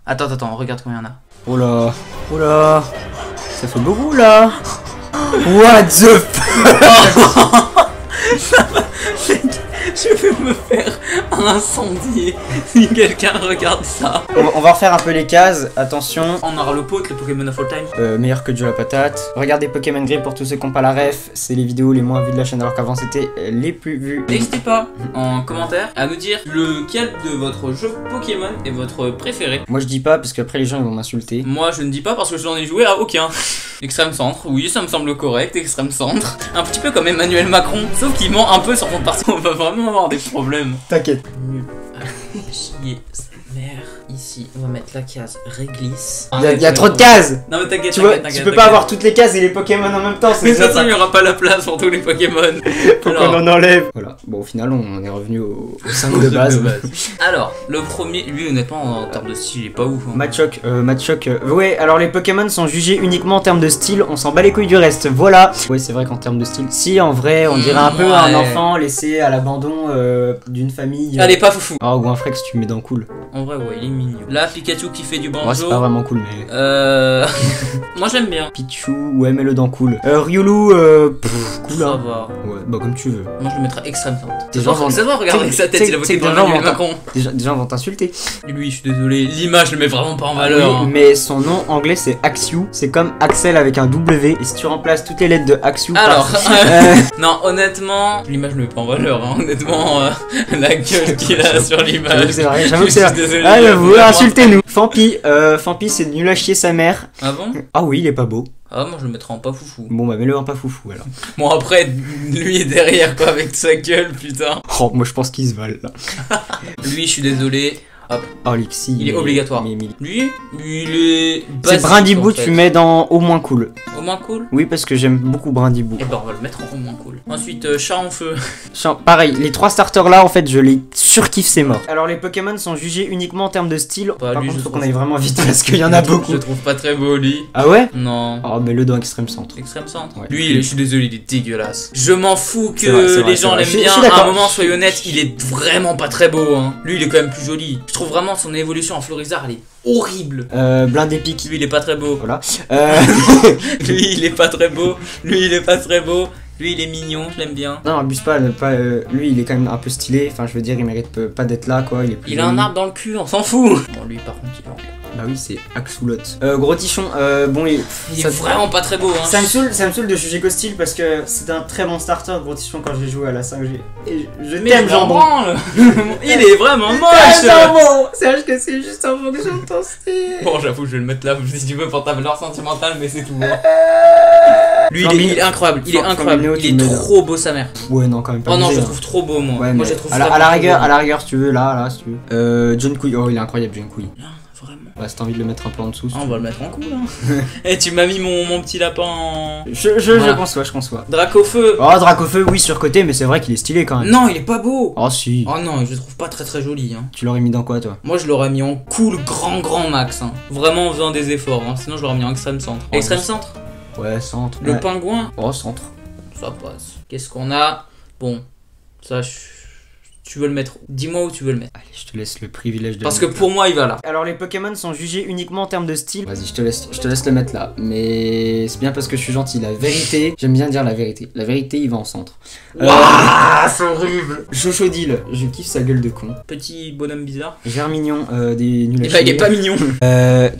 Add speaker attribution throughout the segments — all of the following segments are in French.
Speaker 1: Attends, regarde combien il y en a.
Speaker 2: Oh là. Oh là. Ça fait beaucoup là. What the fuck.
Speaker 1: Je vais me faire incendier si quelqu'un regarde ça.
Speaker 2: On va refaire un peu les cases, attention.
Speaker 1: On aura le pote, le Pokémon of all time.
Speaker 2: Meilleur que Joe la patate. Regardez Pokémon Grip pour tous ceux qui n'ont pas la ref. C'est les vidéos les moins vues de la chaîne alors qu'avant c'était les plus vues.
Speaker 1: N'hésitez pas en commentaire à nous dire lequel de votre jeu Pokémon est votre préféré.
Speaker 2: Moi je dis pas parce qu'après les gens ils vont m'insulter.
Speaker 1: Moi je ne dis pas parce que je n'en ai joué à aucun. Extrême centre, oui ça me semble correct, extrême centre. Un petit peu comme Emmanuel Macron, sauf qu'il ment un peu sur son parti. On va vraiment avoir des problèmes.
Speaker 2: T'inquiète.
Speaker 1: Nul à chier sa mère. Ici, on va mettre la case réglisse.
Speaker 2: Il y a trop de cases.
Speaker 1: Non mais t'inquiète,
Speaker 2: Tu vois, tu peux pas avoir toutes les cases et les Pokémon en même temps.
Speaker 1: Mais de toute façon, il n'y aura pas la place pour tous les Pokémon.
Speaker 2: Faut qu'on en enlève. Voilà. Bon, au final, on est revenu au 5 de base.
Speaker 1: Alors, le premier, lui, honnêtement, en termes de style, il est pas ouf. Hein.
Speaker 2: Matchok. Ouais, alors les Pokémon sont jugés uniquement en termes de style. On s'en bat les couilles du reste. Voilà. Ouais, c'est vrai qu'en termes de style, si en vrai, on dirait un peu un enfant laissé à l'abandon d'une famille.
Speaker 1: Elle est pas foufou.
Speaker 2: Ah, ou un Frex, tu mets dans cool.
Speaker 1: En vrai, ouais, il est mignon. Là, Pikachu qui fait du banjo.
Speaker 2: Ouais, c'est pas vraiment cool, mais.
Speaker 1: Moi, j'aime bien.
Speaker 2: Pichu, ouais, mets-le dans cool. Ryulu, cool.
Speaker 1: Ça
Speaker 2: Hein.
Speaker 1: va.
Speaker 2: Ouais, bah comme tu veux.
Speaker 1: Moi, je le mettrais extrême centre.
Speaker 2: Des gens vont.
Speaker 1: Ça va, regarde avec sa tête, il a voté pour Emmanuel Macron.
Speaker 2: Des gens vont t'insulter.
Speaker 1: Lui, je suis désolé, l'image, je le mets vraiment pas en valeur.
Speaker 2: Oui,
Speaker 1: hein.
Speaker 2: mais son nom anglais c'est Axew. C'est comme Axel avec un W. Et si tu remplaces toutes les lettres de Axew
Speaker 1: Alors, non, honnêtement, l'image ne met pas en valeur. Hein. Honnêtement, la gueule qu'il a sur l'image.
Speaker 2: C'est vrai, j'avoue que c'est vrai.
Speaker 1: Ah,
Speaker 2: vous insultez-nous. Fampi, c'est nul à chier sa mère.
Speaker 1: Ah bon?
Speaker 2: Ah oui, il est pas beau.
Speaker 1: Ah, moi je le mettrais en pas foufou.
Speaker 2: Bon, bah mets-le en pas foufou alors.
Speaker 1: Bon, après, lui est derrière quoi, avec sa gueule, putain.
Speaker 2: Oh, moi je pense qu'il se valent là.
Speaker 1: Lui, je suis désolé. Hop.
Speaker 2: Oh, Lixi.
Speaker 1: Il est obligatoire. Lui, il est.
Speaker 2: C'est Brindibou, tu mets dans au moins cool.
Speaker 1: Au moins cool?
Speaker 2: Oui, parce que j'aime beaucoup Brindibou.
Speaker 1: Et ben, on va le mettre en au moins cool. Ensuite, chat en feu.
Speaker 2: Pareil, les 3 starters là, en fait, je les surkiffe, c'est mort. Alors, les Pokémon sont jugés uniquement en termes de style.
Speaker 1: Bah,
Speaker 2: Par
Speaker 1: lui,
Speaker 2: contre,
Speaker 1: je
Speaker 2: faut
Speaker 1: trouve-
Speaker 2: qu'on aille vraiment vite parce qu'il y en a beaucoup.
Speaker 1: Je le trouve pas très beau, lui.
Speaker 2: Ah ouais?
Speaker 1: Non.
Speaker 2: Oh, mais le dans extrême centre.
Speaker 1: Extrême centre.
Speaker 2: Ouais.
Speaker 1: Lui, je suis désolé, il est dégueulasse. Je m'en fous que
Speaker 2: C'est vrai, c'est vrai,
Speaker 1: les
Speaker 2: c'est
Speaker 1: gens
Speaker 2: vrai.
Speaker 1: l'aiment
Speaker 2: Je
Speaker 1: bien.
Speaker 2: suis
Speaker 1: À
Speaker 2: d'accord.
Speaker 1: un moment, soyez honnête, il est vraiment pas très beau. Hein. Lui, il est quand même plus joli. Je trouve vraiment son évolution en Florizard, elle est horrible.
Speaker 2: Blindé pique.
Speaker 1: Lui, il est pas très beau.
Speaker 2: Voilà.
Speaker 1: Lui, il est pas très beau. Lui, il est pas très beau. Lui, il est mignon, je l'aime bien.
Speaker 2: Non, abuse pas, lui il est quand même un peu stylé, enfin je veux dire, il mérite pas d'être là quoi, il est plus
Speaker 1: Il a un
Speaker 2: joli.
Speaker 1: arbre dans le cul, on s'en fout. Bon, lui, par contre, il est
Speaker 2: Bah oui, c'est Axolot. Gros tichon, bon,
Speaker 1: Il est vraiment pas très beau. Hein.
Speaker 2: ça me saoule de juger qu'au style parce que c'est un très bon starter, Gros tichon, quand j'ai joué à la 5G. Et je
Speaker 1: Mais
Speaker 2: t'aime,
Speaker 1: je m'en
Speaker 2: jambon.
Speaker 1: branle. Il est vraiment
Speaker 2: C'est
Speaker 1: moche.
Speaker 2: un jambon. Sache que c'est juste en fonction de ton style.
Speaker 1: Bon, j'avoue, je vais le mettre là si tu veux pour ta valeur sentimentale, mais c'est tout. Hein. Lui, il est incroyable, il est incroyable, il est trop beau sa mère.
Speaker 2: Ouais, non, quand même pas.
Speaker 1: Oh non, je
Speaker 2: obligé,
Speaker 1: le trouve trop beau, moi.
Speaker 2: Ouais,
Speaker 1: Moi,
Speaker 2: mais
Speaker 1: je le trouve
Speaker 2: à la
Speaker 1: vraiment trop beau.
Speaker 2: rigueur, si tu veux, là, si tu veux. John Couille, oh, il est incroyable, John Couille.
Speaker 1: Ah, vraiment.
Speaker 2: Bah, si t'as envie de le mettre un peu en dessous.
Speaker 1: Ah, on va le mettre en cool, hein. Et tu m'as mis mon petit lapin en.
Speaker 2: Je conçois.
Speaker 1: Dracofeu.
Speaker 2: Oh, Dracofeu, oui, surcoté, mais c'est vrai qu'il est stylé quand même.
Speaker 1: Non, il est pas beau.
Speaker 2: Oh, si.
Speaker 1: Oh non, je le trouve pas très très joli. Hein.
Speaker 2: Tu l'aurais mis dans quoi, toi?
Speaker 1: Moi, je l'aurais mis en cool grand max. Hein. Vraiment en faisant des efforts. Hein. Sinon, je l'aurais mis en extrême centre.
Speaker 2: Oh,
Speaker 1: Extrême
Speaker 2: oui.
Speaker 1: centre.
Speaker 2: Ouais, centre.
Speaker 1: Le
Speaker 2: Ouais.
Speaker 1: pingouin.
Speaker 2: Oh, centre.
Speaker 1: Ça passe. Qu'est-ce qu'on a? Bon, ça, tu veux le mettre. Dis-moi où tu veux le mettre.
Speaker 2: Allez, je te laisse le privilège de.
Speaker 1: Parce que pour moi, il va là.
Speaker 2: Alors, les Pokémon sont jugés uniquement en termes de style. Vas-y, je te laisse le mettre là. Mais c'est bien parce que je suis gentil. La vérité, j'aime bien dire la vérité. La vérité, il va en centre.
Speaker 1: Waouh, c'est horrible.
Speaker 2: Chochodile, je kiffe sa gueule de con.
Speaker 1: Petit bonhomme bizarre.
Speaker 2: Germignon, des nuls à
Speaker 1: Et bah, il est
Speaker 2: chier.
Speaker 1: pas mignon.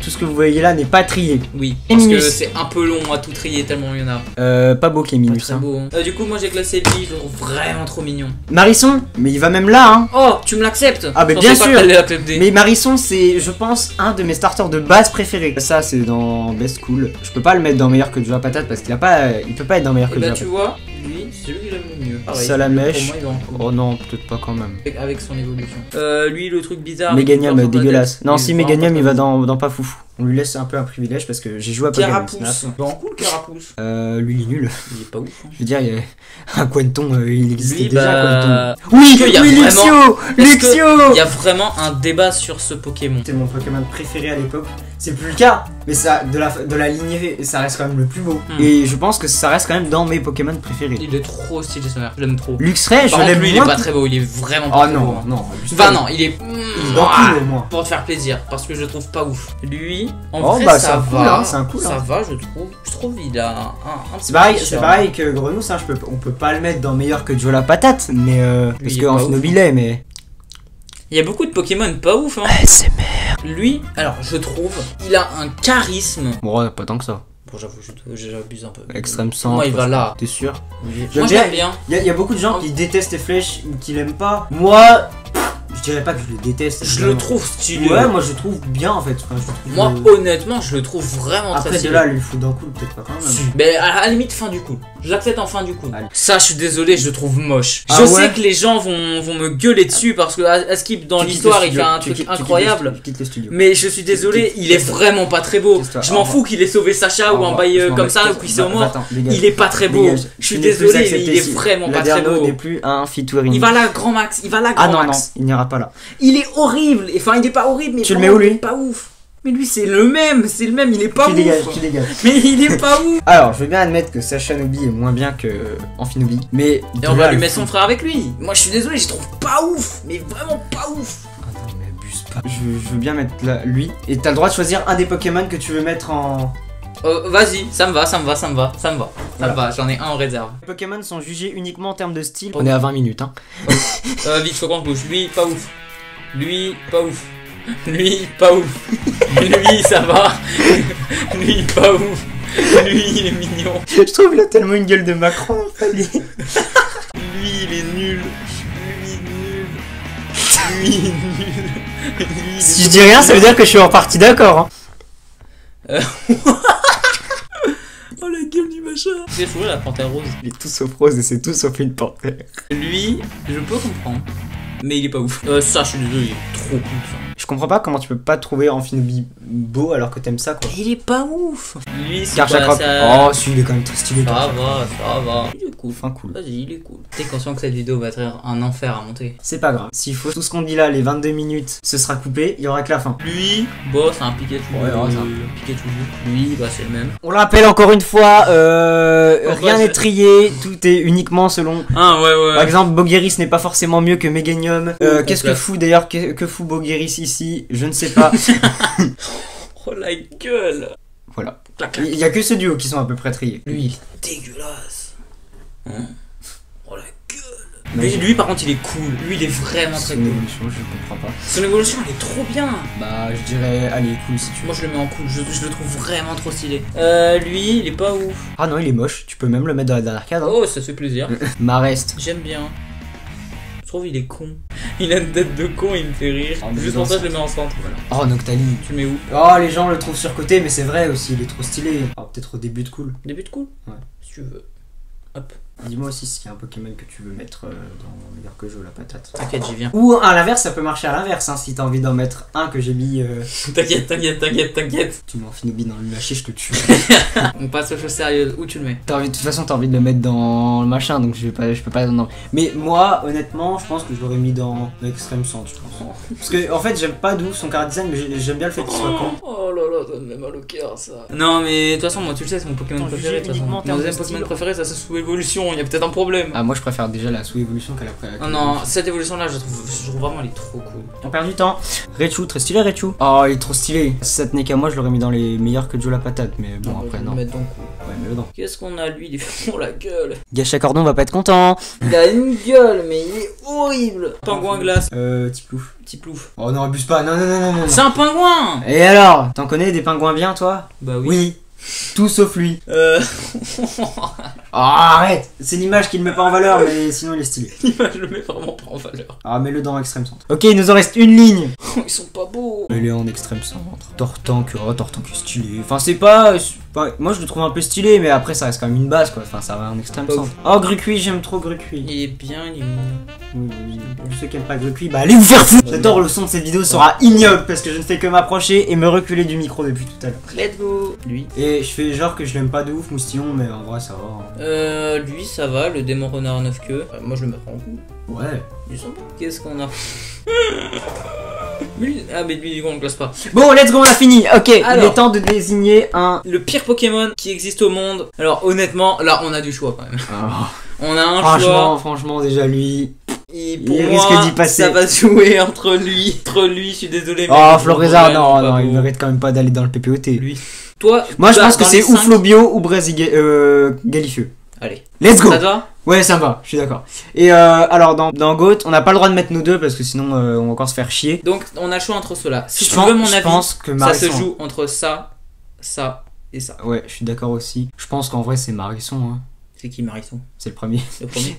Speaker 2: Tout ce que vous voyez là n'est pas trié.
Speaker 1: Oui,
Speaker 2: Et
Speaker 1: parce que
Speaker 2: Minus.
Speaker 1: c'est un peu long à tout trier tellement il y en a.
Speaker 2: Pas beau
Speaker 1: Pas
Speaker 2: Kéminus.
Speaker 1: très
Speaker 2: Hein.
Speaker 1: beau. Hein. Du coup, moi j'ai classé lui, je le trouve vraiment trop mignon.
Speaker 2: Marisson, mais il va même là, hein.
Speaker 1: Oh, tu me l'acceptes?
Speaker 2: Ah, mais
Speaker 1: Je
Speaker 2: bien
Speaker 1: pensais pas
Speaker 2: sûr.
Speaker 1: que t'allais l'accepter.
Speaker 2: Mais Marisson, c'est, je pense, un de mes starters de base préférés. Ça, c'est dans Best Cool. Je peux pas le mettre dans meilleur que Joe la patate parce qu'il a pas, il peut pas être dans meilleur que
Speaker 1: Et
Speaker 2: Joe
Speaker 1: bah,
Speaker 2: la
Speaker 1: tu
Speaker 2: patate.
Speaker 1: vois, lui, c'est lui qui l'aime le mieux. Pareil.
Speaker 2: Salamèche.
Speaker 1: Pour moi, il va en cool.
Speaker 2: Oh non, peut-être pas quand même.
Speaker 1: Avec son évolution. Lui, le truc bizarre.
Speaker 2: Méganium,
Speaker 1: avec une fleur sur la
Speaker 2: dégueulasse.
Speaker 1: tête,
Speaker 2: Non,
Speaker 1: il
Speaker 2: si
Speaker 1: est vraiment
Speaker 2: Méganium,
Speaker 1: pas
Speaker 2: il va
Speaker 1: très
Speaker 2: dans pas foufou. On lui laisse un peu un privilège parce que j'ai joué à Pokémon
Speaker 1: Carapuce.
Speaker 2: Snap.
Speaker 1: Bon, cool, Carapuce.
Speaker 2: Lui il est nul.
Speaker 1: Il est pas ouf. Hein.
Speaker 2: Je veux dire, il y a un Quanton, il existait
Speaker 1: Lui,
Speaker 2: déjà
Speaker 1: bah...
Speaker 2: Quanton. Oui,
Speaker 1: qu'il y a
Speaker 2: oui,
Speaker 1: vraiment-
Speaker 2: Luxio
Speaker 1: Il y a vraiment un débat sur ce Pokémon.
Speaker 2: C'était mon Pokémon préféré à l'époque. C'est plus le cas, mais ça, de la lignée, ça reste quand même le plus beau. Et je pense que ça reste quand même dans mes Pokémon préférés.
Speaker 1: Il est trop stylé ce mère, je l'aime trop.
Speaker 2: Luxray, je
Speaker 1: Par contre,
Speaker 2: l'aime
Speaker 1: lui, il est
Speaker 2: moins.
Speaker 1: pas très beau, il est vraiment pas
Speaker 2: Oh
Speaker 1: très beau.
Speaker 2: non,
Speaker 1: Hein.
Speaker 2: non.
Speaker 1: Enfin non, il est...
Speaker 2: Il est dans cool au moins.
Speaker 1: Pour te faire plaisir, parce que je le trouve pas ouf. Lui, en
Speaker 2: Oh
Speaker 1: vrai,
Speaker 2: bah
Speaker 1: ça
Speaker 2: c'est cool,
Speaker 1: va.
Speaker 2: hein, c'est un cool.
Speaker 1: Ça
Speaker 2: Hein.
Speaker 1: va, je trouve. Je trouve il a un
Speaker 2: C'est
Speaker 1: petit charme.
Speaker 2: pareil que Grenousse, hein, on peut pas le mettre dans meilleur que Joe la patate, mais parce
Speaker 1: il est
Speaker 2: que
Speaker 1: pas
Speaker 2: Amphinobi
Speaker 1: ouf,
Speaker 2: l'est, mais.
Speaker 1: Il y a beaucoup de Pokémon pas ouf, hein.
Speaker 2: ASMR.
Speaker 1: Lui, alors je trouve, il a un charisme.
Speaker 2: Bon, ouais, pas tant que ça.
Speaker 1: Bon, j'avoue, j'abuse un peu.
Speaker 2: Extrême sang.
Speaker 1: Moi, il va là.
Speaker 2: T'es sûr?
Speaker 1: Oui.
Speaker 2: J'aime
Speaker 1: Moi,
Speaker 2: bien.
Speaker 1: j'aime bien.
Speaker 2: Il y a beaucoup de gens qui détestent les flèches ou qui l'aiment pas. Moi, je dirais pas que je le déteste.
Speaker 1: Je le trouve stylé.
Speaker 2: Ouais, moi je le trouve bien en fait. Enfin, je le trouve,
Speaker 1: Moi, honnêtement, je le trouve vraiment très
Speaker 2: après de
Speaker 1: stylé.
Speaker 2: là, lui fout d'un coup, peut-être pas quand même.
Speaker 1: Si. Mais à la limite, fin du coup. Je l'accepte en fin du coup.
Speaker 2: Allez.
Speaker 1: Ça, je suis désolé, je le trouve moche.
Speaker 2: Ah
Speaker 1: je
Speaker 2: ouais
Speaker 1: sais que les gens vont me gueuler dessus parce que Askip, dans
Speaker 2: Tu quittes
Speaker 1: l'histoire,
Speaker 2: le
Speaker 1: il
Speaker 2: studio,
Speaker 1: fait un
Speaker 2: tu
Speaker 1: truc
Speaker 2: quittes-
Speaker 1: incroyable.
Speaker 2: Tu quittes le studio.
Speaker 1: Mais je suis désolé, il est vraiment pas très beau. Je m'en fous qu'il ait sauvé Sacha ou un bail comme ça ou qu'il soit mort. Il est pas très beau.
Speaker 2: Dégage.
Speaker 1: Je suis
Speaker 2: Tu n'es plus
Speaker 1: désolé,
Speaker 2: accepté
Speaker 1: il est
Speaker 2: ici.
Speaker 1: vraiment pas très
Speaker 2: Laderno
Speaker 1: beau.
Speaker 2: n'est plus un featuring.
Speaker 1: Il va là, grand max. Il va là, grand
Speaker 2: Ah non, non,
Speaker 1: max.
Speaker 2: il n'ira pas là.
Speaker 1: Il est horrible. Enfin, il est pas horrible, mais
Speaker 2: Tu le mets
Speaker 1: vraiment,
Speaker 2: où, lui
Speaker 1: il est pas ouf. Mais lui, c'est le même, il est pas
Speaker 2: Tu
Speaker 1: ouf.
Speaker 2: dégages, tu dégages.
Speaker 1: Mais il est pas ouf.
Speaker 2: Alors, je veux bien admettre que Sacha Nobi est moins bien que Amphinobi, mais.
Speaker 1: Et on va lui mettre son frère avec lui. Moi, je suis désolé, je trouve pas ouf. Mais vraiment pas ouf.
Speaker 2: Ah non, mais abuse pas. Je veux bien mettre là, lui. Et t'as le droit de choisir un des Pokémon que tu veux mettre en.
Speaker 1: Vas-y, ça me va.
Speaker 2: Voilà.
Speaker 1: J'en ai un en réserve.
Speaker 2: Les Pokémon sont jugés uniquement en termes de style.
Speaker 1: Oh.
Speaker 2: On est à 20 minutes, hein.
Speaker 1: Vite, faut qu'on se bouge. Lui, pas ouf. Lui, pas ouf. Lui, pas ouf. Lui, ça va. Lui, pas ouf. Lui, il est mignon.
Speaker 2: Je trouve qu'il a tellement une gueule de Macron, Fali.
Speaker 1: Lui, il est nul. Lui, nul. Lui, nul. Lui, il est
Speaker 2: Si je dis rien, ça veut dire que je suis en partie d'accord, hein.
Speaker 1: Oh la gueule du machin. J'ai joué la panthère rose.
Speaker 2: Il est tout sauf rose et c'est tout sauf une panthère.
Speaker 1: Lui, je peux comprendre. Mais il est pas ouf. Ça, je suis désolé, il est trop cool ça.
Speaker 2: Je comprends pas comment tu peux pas trouver Amphinobi beau alors que t'aimes ça, quoi.
Speaker 1: Il est pas ouf. Lui, c'est
Speaker 2: Karchakra.
Speaker 1: pas ça.
Speaker 2: Oh, si, il est quand même très stylé.
Speaker 1: Ça
Speaker 2: Karchakra.
Speaker 1: va. Il est cool.
Speaker 2: Enfin, cool.
Speaker 1: Vas-y, il est cool. T'es conscient que cette vidéo va être un enfer à monter.
Speaker 2: C'est pas grave. S'il faut tout ce qu'on dit là, les 22 minutes, ce sera coupé, il y aura que la fin.
Speaker 1: Lui, bon, c'est un Pikachu.
Speaker 2: Ouais, c'est un
Speaker 1: Pikachu. Lui, bah, c'est le même.
Speaker 2: On le rappelle encore une fois,
Speaker 1: Pourquoi
Speaker 2: rien
Speaker 1: je-
Speaker 2: n'est trié, tout est uniquement selon.
Speaker 1: Ah, ouais.
Speaker 2: Par exemple, Bogueris n'est pas forcément mieux que Meganium. Qu'est-ce que
Speaker 1: complète.
Speaker 2: fout d'ailleurs, que fout Bogueris ici? Je ne sais pas.
Speaker 1: Oh la gueule.
Speaker 2: Voilà.
Speaker 1: Clac, clac.
Speaker 2: Il y a que ce duo qui sont à peu près triés.
Speaker 1: Lui, il est dégueulasse. Hein? Oh la gueule.
Speaker 2: Non,
Speaker 1: Lui, par contre, il est cool. Lui, il est vraiment
Speaker 2: C'est
Speaker 1: très
Speaker 2: une
Speaker 1: cool.
Speaker 2: évolution, je comprends pas.
Speaker 1: Son évolution, elle est trop bien.
Speaker 2: Bah, je dirais, allez, cool si tu veux.
Speaker 1: Moi, je le mets en cool. Je le trouve vraiment trop stylé. Lui, il est pas ouf.
Speaker 2: Ah non, il est moche. Tu peux même le mettre dans la dernière case. Hein.
Speaker 1: Oh, ça fait plaisir.
Speaker 2: Marest.
Speaker 1: J'aime bien. Je trouve il est con. Il a une tête de con, il me fait rire.
Speaker 2: Ah, mais
Speaker 1: Juste
Speaker 2: dans
Speaker 1: pour ça,
Speaker 2: ça.
Speaker 1: je le mets en centre. Voilà.
Speaker 2: Oh, Noctali.
Speaker 1: Tu le mets où?
Speaker 2: Oh, les gens le trouvent surcoté, mais c'est vrai aussi, il est trop stylé. Ah, peut-être au début de cool.
Speaker 1: Début de cool?
Speaker 2: Ouais.
Speaker 1: Si tu veux. Hop.
Speaker 2: Dis-moi aussi s'il y a un Pokémon que tu veux mettre dans meilleur que Joe la patate.
Speaker 1: T'inquiète, j'y viens.
Speaker 2: Ou à l'inverse, ça peut marcher à l'inverse, hein, si t'as envie d'en mettre un que j'ai mis.
Speaker 1: T'inquiète.
Speaker 2: Tu m'en Amphinobi dans le lâcher, je te tue.
Speaker 1: On passe aux choses sérieuses. Où tu le mets?
Speaker 2: De toute façon, t'as envie de le mettre dans le machin, donc je peux pas. Non. Mais moi, honnêtement, je pense que je l'aurais mis dans l'extrême centre, je pense. Parce que en fait, j'aime pas d'où son car design, mais j'aime bien le fait qu'il soit con.
Speaker 1: Oh là là, ça me met mal au cœur ça. Non, mais de toute façon, moi tu le sais, c'est mon Pokémon
Speaker 2: Attends,
Speaker 1: préféré.
Speaker 2: jugé
Speaker 1: de toute façon.
Speaker 2: uniquement en
Speaker 1: Mon
Speaker 2: termes
Speaker 1: deuxième
Speaker 2: de
Speaker 1: Pokémon
Speaker 2: style.
Speaker 1: préféré, ça c'est sous évolution. Il y a peut-être un problème.
Speaker 2: Ah, moi je préfère déjà la sous-évolution qu'à la
Speaker 1: Non, cette évolution là, je trouve vraiment elle est trop cool.
Speaker 2: On perd du temps. Raichu, très stylé Raichu. Oh, il est trop stylé. Si ça tenait qu'à moi, je l'aurais mis dans les meilleurs que Joe la patate, mais bon, après, non. Ouais,
Speaker 1: Mettre dans le coup.
Speaker 2: mais dedans.
Speaker 1: Qu'est-ce qu'on a lui? Il est vraiment la gueule.
Speaker 2: Gacha Cordon va pas être content.
Speaker 1: Il a une gueule, mais il est horrible. Pingouin glace.
Speaker 2: Petit plouf.
Speaker 1: Petit plouf.
Speaker 2: Oh non, abuse pas. Non.
Speaker 1: C'est un pingouin.
Speaker 2: Et alors, t'en connais des pingouins bien, toi?
Speaker 1: Bah oui.
Speaker 2: Oui. Tout sauf lui. Oh, arrête. C'est l'image qui le met pas en valeur, mais sinon il est stylé.
Speaker 1: Je le mets vraiment pas en valeur.
Speaker 2: Ah, mets-le dans extrême centre. Ok, il nous en reste une ligne.
Speaker 1: Ils sont pas beaux.
Speaker 2: Il est en extrême centre. Tortank qui est stylé. Enfin, c'est pas. Enfin, moi je le trouve un peu stylé, mais après ça reste quand même une base quoi. Enfin, ça va en extrême centre. Oh, Grucui, j'aime trop Grucui.
Speaker 1: Il est bien, il est mignon.
Speaker 2: Oui, tous ceux qui aiment pas Grucui, bah allez vous faire foutre. J'adore, le son de cette vidéo sera ignoble parce que je ne fais que m'approcher et me reculer du micro depuis tout à l'heure.
Speaker 1: Let's go. Lui.
Speaker 2: Et je fais genre que je l'aime pas de ouf, Moustillon, mais en vrai ça va.
Speaker 1: Lui ça va, le démon renard 9 queues. Moi je le mettrai en coup.
Speaker 2: Ouais.
Speaker 1: Du son. Qu'est-ce qu'on a? Ah mais lui on le classe pas.
Speaker 2: Bon, let's go, on a fini. Ok,
Speaker 1: alors,
Speaker 2: il est temps de désigner un...
Speaker 1: Le pire Pokémon qui existe au monde. Alors honnêtement, là on a du choix quand même.
Speaker 2: Oh.
Speaker 1: On a un choix.
Speaker 2: Franchement, déjà lui...
Speaker 1: Et pour
Speaker 2: il
Speaker 1: moi,
Speaker 2: risque d'y passer.
Speaker 1: ça va se jouer entre lui, je suis désolé.
Speaker 2: Oh, Florizard, non, il mérite quand même pas d'aller dans le PPOT.
Speaker 1: Lui. Toi,
Speaker 2: moi je
Speaker 1: bah,
Speaker 2: pense que c'est ou Flobio ou Galifeu.
Speaker 1: Allez.
Speaker 2: Let's go.
Speaker 1: Ça te va?
Speaker 2: Ouais, ça va, je suis d'accord. Et alors, dans GOAT, on n'a pas le droit de mettre nous deux parce que sinon on va encore se faire chier.
Speaker 1: Donc, on a le choix entre ceux-là. Si
Speaker 2: je
Speaker 1: tu veux mon avis,
Speaker 2: pense que
Speaker 1: ça se joue entre ça et ça.
Speaker 2: Ouais, je suis d'accord aussi. Je pense qu'en vrai, c'est Marisson. Hein.
Speaker 1: C'est qui Marisson?
Speaker 2: C'est le premier.
Speaker 1: Le premier.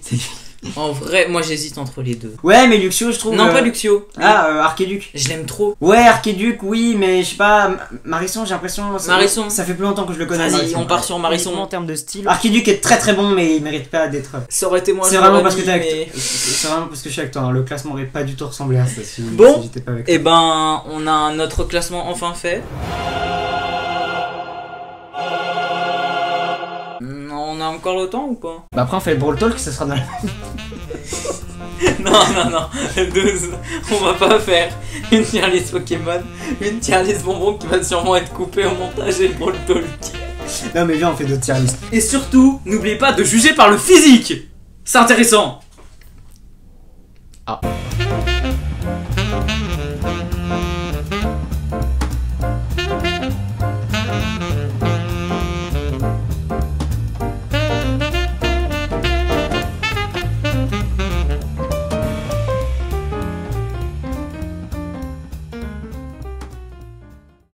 Speaker 1: En vrai, moi j'hésite entre les deux.
Speaker 2: Ouais, mais Luxio, je trouve.
Speaker 1: Non, pas Luxio.
Speaker 2: Archéduc.
Speaker 1: Je l'aime trop.
Speaker 2: Ouais, Archéduc, oui, mais je sais pas. Marisson, j'ai l'impression.
Speaker 1: Marisson.
Speaker 2: Ça fait plus longtemps que je le connais.
Speaker 1: Vas-y, on part sur Marisson.
Speaker 2: En termes de style. Archéduc est très très bon, mais il mérite pas d'être.
Speaker 1: Ça aurait été moi.
Speaker 2: C'est vraiment parce que t'es avec. C'est vraiment parce que je suis avec toi. Hein. Le classement aurait pas du tout ressemblé à ça si j'étais pas avec toi.
Speaker 1: Et ben, on a notre classement enfin fait. On a encore le temps ou pas?
Speaker 2: Bah après on fait le Brawl Talk, ça sera dans la...
Speaker 1: Non, 12. On va pas faire une tier list Pokémon, une tier list bonbon qui va sûrement être coupée au montage et le Brawl Talk.
Speaker 2: Non mais viens, on fait d'autres tier list.
Speaker 1: Et surtout, n'oubliez pas de juger par le physique. C'est intéressant.
Speaker 2: Ah.